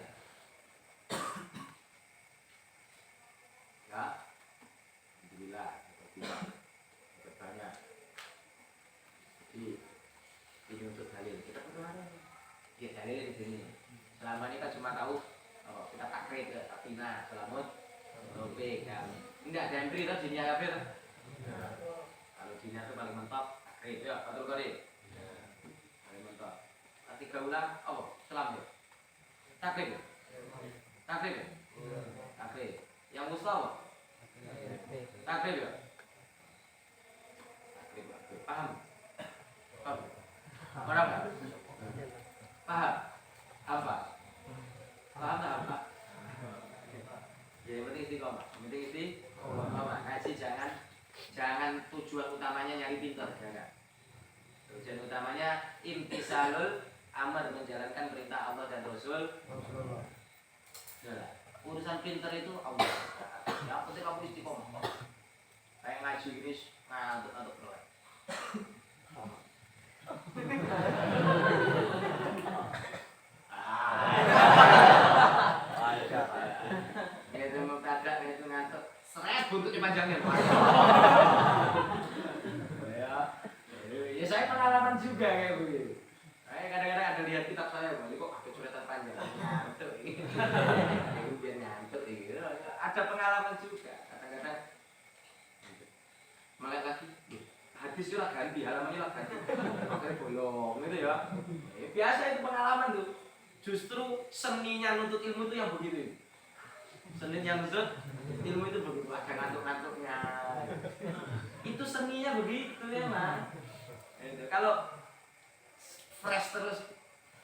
Ya. Alhamdulillah, dapat banyak. Jadi ini untuk dalil. Kita perlu ada. Ya dalil di sini. Selama ini kan cuma tahu kita takrib ya, Satina, Selamat, Robe kan. Enggak ada entry kan dinya kafir. Kalau dinya itu paling mentok takrib ya, Fathul Qorib. Paling mentok. Tiga ulang, selam ya. Takrib. Takrib. Takrib. Yang Mustafa. Takrib ya. Takrib. Paham? Paham? Paham? Apa? Paham tak apa? Ya, yang penting istiqomah. Yang penting istiqomah. Ngaji jangan tujuan utamanya nyari pintar, jangan. Tujuan utamanya imtisalul amr, menjalankan perintah Allah dan Rasul. Urusan pintar itu Allah. Yang penting kamu istiqomah. Kayak ngaji ini ngantuk keluar. Itu mubtada, itu ngantuk. Seret buntutnya panjangnya. Ya saya pengalaman juga kayak begitu. Saya kadang-kadang ada lihat kitab saya, kok ada coretan panjang. Ngantuk ini. Biar ngantuk gitu. Ada pengalaman juga. Kadang-kadang melihat lagi, hadis itu lah ganti, halamannya lah ganti. Pakai bolong gitu ya. Biasa itu pengalaman tuh. Justru seninya nuntut ilmu itu yang begitu. Seninya nuntut ilmu itu begitu. Ada ngantuk-ngantuknya. Itu seninya begitu ya mas. Kalau fresh terus,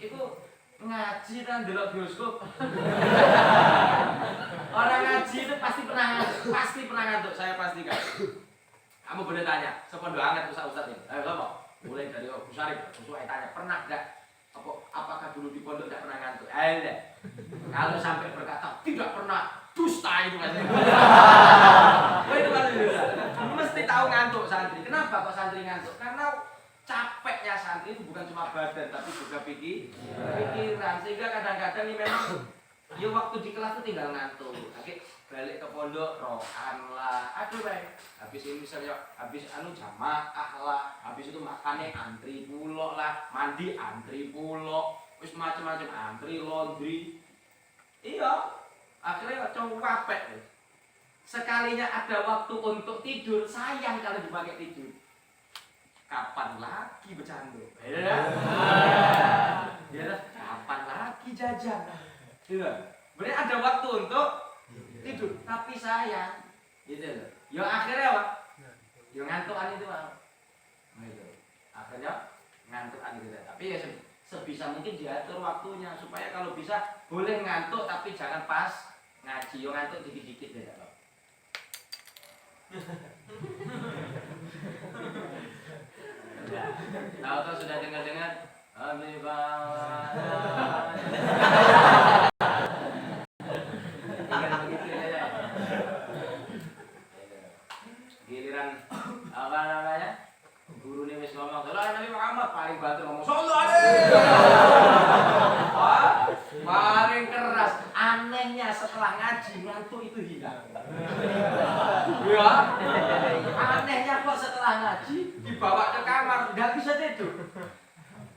itu ngaji dan delok bioskop. Orang ngaji itu pasti pernah ngantuk. Saya pastikan. Kamu boleh tanya, sepondok hangat ustaz-ustaz ini. Ayo apa? Mulai dari Abu Syarif, sesuai tanya, pernah enggak? Apakah dulu di pondok tidak pernah ngantuk? Ayo deh. Kalau sampai berkata tidak pernah, dusta itu katanya. Itu kan mesti tahu ngantuk santri. Kenapa kok santri ngantuk? Karena capeknya santri itu bukan cuma badan tapi juga pikiran. Sehingga kadang-kadang ini memang ya waktu di kelas itu tinggal ngantuk. Oke, balik ke pondok rokan lah. Aduh baik. Habis ini misalnya habis jamaah lah. Habis itu makannya antri pulo lah, mandi antri pulo, wis macam-macam antri laundry. Iya. Akhirnya cowok capek. Sekalinya ada waktu untuk tidur, sayang kalau dipakai tidur. Kapan lagi bercanda? Ya, kapan lagi jajan? Iya. Berarti ada waktu untuk tidur, tapi sayang. Gitu loh. Ya akhirnya apa? Ya ngantukan itu apa? Gitu. Akhirnya ngantukan gitu. Tapi ya sebisa mungkin diatur waktunya supaya kalau bisa boleh ngantuk tapi jangan pas ngaji. Ya ngantuk dikit-dikit ya loh. Ya, tahu sudah dengar-dengar giliran apa namanya guru nih wis ngomong salah Nabi Muhammad paling bantu ngomong sallallahu alaihi paling keras. Anehnya setelah ngaji ngantuk itu hilang. Ya anehnya kok setelah ngaji dibawa ke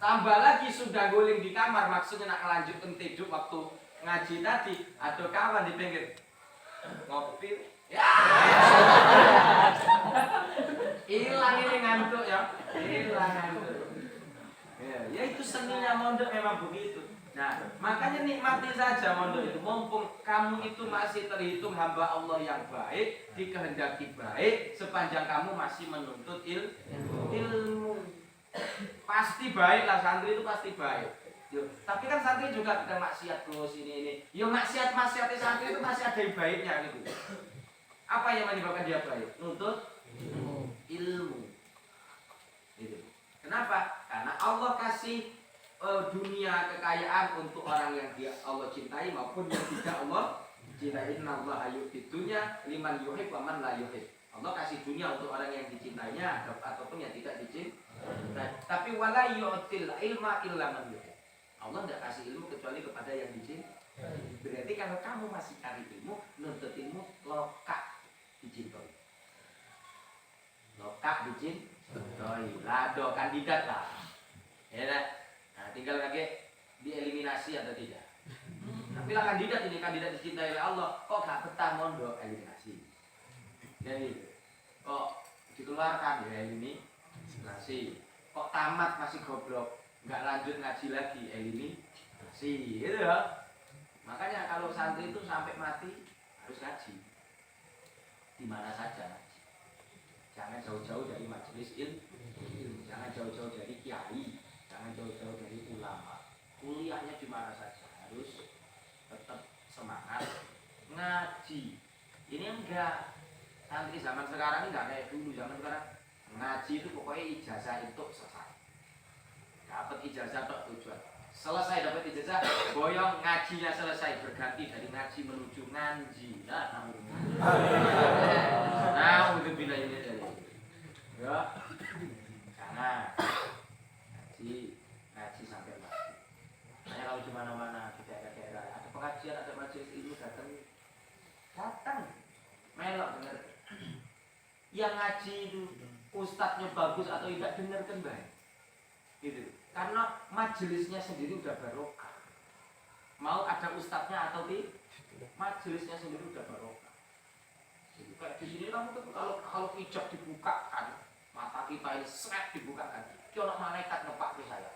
Tambah lagi sudah guling di kamar, maksudnya nak ngelanjutkan tidur waktu ngaji tadi, ada kawan di pinggir ngopi. Ya. Hilang ini ngantuk ya. Hilang ngantuk. Ya itu seninya mondok memang begitu. Nah, makanya nikmati saja mondok itu. Mumpung kamu itu masih terhitung hamba Allah yang baik, dikehendaki baik, sepanjang kamu masih menuntut ilmu. Pasti baik lah, santri itu pasti baik. Yo, tapi kan santri juga ada maksiat terus ini. Yo maksiat-maksiatnya santri itu masih ada yang baiknya gitu. Apa yang menyebabkan dia baik? Nuntut ilmu. Gitu. Kenapa? Karena Allah kasih dunia kekayaan untuk orang yang Allah cintai maupun yang tidak Allah cintai. Innallaha yu'tidunya liman yuhib wa man la yuhib. Allah kasih dunia untuk orang yang dicintainya ataupun yang tidak dicintai. Tapi wala yu'til ilma illa man yuhib. Allah tidak kasih ilmu kecuali kepada yang dicintai. Berarti kalau kamu masih cari ilmu, nuntut ilmu, lokak dicintai. Lokak dicintai. Lado kandidat lah. Ya kan? Nah, tinggal lagi dieliminasi atau tidak. Tapi lah kandidat ini kandidat dicintai oleh Allah, kok gak betah mondok eliminasi. Jadi kok dikeluarkan ya eliminasi. Kok tamat masih goblok, nggak lanjut ngaji lagi eliminasi, gitu ya. Makanya kalau santri itu sampai mati harus ngaji di mana saja ngaji. Jangan jauh-jauh dari majelis ilmu, jangan jauh-jauh dari kiai, jangan jauh-jauh dari ulama. Kuliahnya di mana saja harus tetap semangat ngaji. Ini enggak, santri zaman sekarang ini enggak kayak dulu. Zaman sekarang ngaji itu pokoknya ijazah itu selesai. Dapat ijazah tok tujuan. Selesai dapat ijazah, boyong ngajinya selesai, berganti dari ngaji menuju ngaji. Nah, untuk bila ini dari. Ya. Karena ngaji sampai mati. Makanya kalau di mana-mana di daerah-daerah ada pengajian, ada majelis ilmu datang. Melok bener. Yang ngaji itu ustadznya bagus atau tidak, dengarkan baik. Gitu. Karena majelisnya sendiri udah barokah. Mau ada ustadznya atau tidak, majelisnya sendiri udah barokah. Jadi kayak di sini kamu tuh kalau hijab dibukakan, mata kita ini seret dibukakan, kira malaikat ngepak ke saya.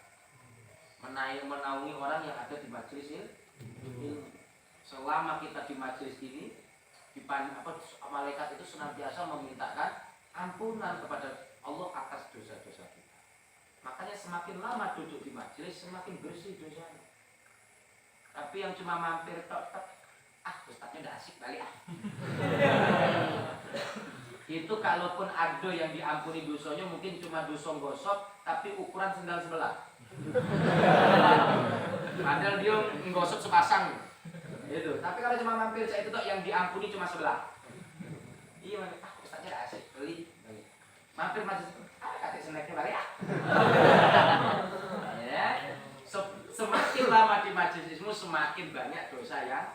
Menaungi orang yang ada di majelis ini. Selama kita di majelis ini, malaikat itu senantiasa memintakan ampunan kepada Allah atas dosa-dosa kita. Makanya semakin lama duduk di majelis semakin bersih dosanya. Tapi yang cuma mampir tok, ustadznya udah asik balik Itu kalaupun ada yang diampuni dosanya mungkin cuma dosa gosok, tapi ukuran sendal sebelah. Padahal dia nggosok sepasang. Itu. Tapi kalau cuma mampir saya itu tok yang diampuni cuma sebelah. Iya, ustadznya udah asik balik. Mampir majelis kata seneknya balik ya. Semakin lama di majelismu semakin banyak dosa yang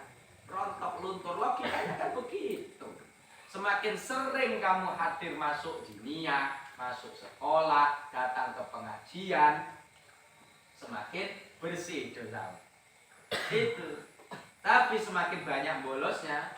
rontok luntur. Logikanya kan begitu. Semakin sering kamu hadir masuk dunia, masuk sekolah, datang ke pengajian, semakin bersih dosa. Itu. Tapi semakin banyak bolosnya,